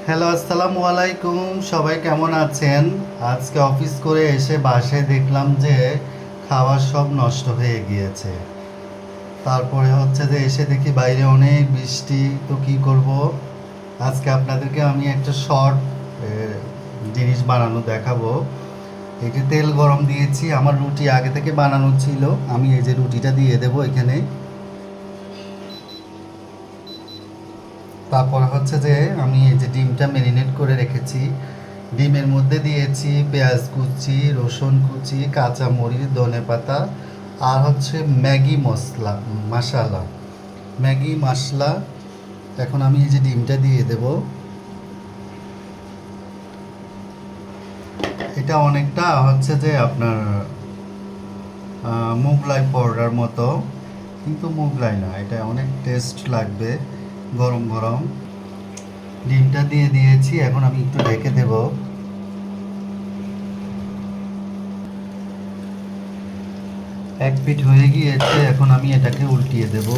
Hello, আসসালামু আলাইকুম। সবাই কেমন আছেন? আজকে অফিস করে এসে বাসায় দেখলাম যে খাবার সব নষ্ট হয়ে গিয়েছে। তারপরে হচ্ছে যে এসে দেখি বাইরে অনেক বৃষ্টি, তো কি করব? আজকে আপনাদেরকে আমি একটা শর্ট জিনিস বানানো দেখাবো। এই যে তেল গরম দিয়েছি, আমার রুটি আগে থেকে বানানো ছিল, আমি এই যে রুটিটা দিয়ে দেবো এখানে। তারপর হচ্ছে যে আমি এই যে ডিমটা ম্যারিনেট করে রেখেছি, ডিমের মধ্যে দিয়েছি পেঁয়াজ কুচি, রসুন কুচি, কাঁচামরিচ, ধনেপাতা আর হচ্ছে ম্যাগি মশলা, ম্যাগি মশলা। এখন আমি এই যে ডিমটা দিয়ে দেব। এটা অনেকটা হচ্ছে যে আপনার মোগলাই পরোটার মতো, কিন্তু মোগলাই না, এটা অনেক টেস্ট লাগবে গরম গরম। ডিমটা দিয়ে দিয়েছি, এখন আমি একটু ঢেকে দেব। এক পিঠ হয়ে গিয়েছে, এখন আমি এটাকে উল্টিয়ে দেব।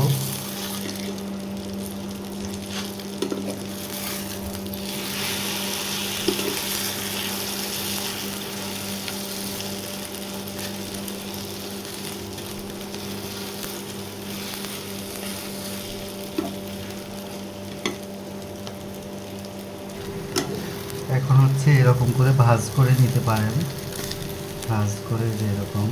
এখন হচ্ছে এরকম করে ভাঁজ করে নিতে পারেন, ভাঁজ করে যে এরকম।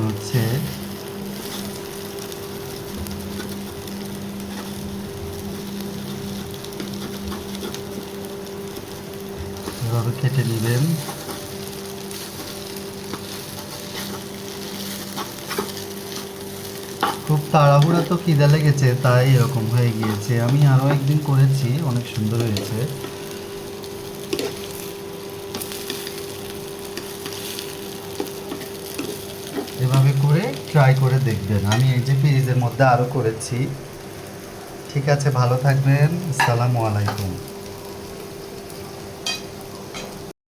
হচ্ছে এভাবে কেটে নেবেন। খুব তাড়াহুড়া তো খিদে লেগেছে, তাই এরকম হয়ে গিয়েছে। আমি আরও একদিন করেছি, অনেক সুন্দর হয়েছে। এভাবে করে ট্রাই করে দেখবেন। আমি এই যে ফ্রিজের মধ্যে আরও করেছি। ঠিক আছে, ভালো থাকবেন। আসসালামু আলাইকুম।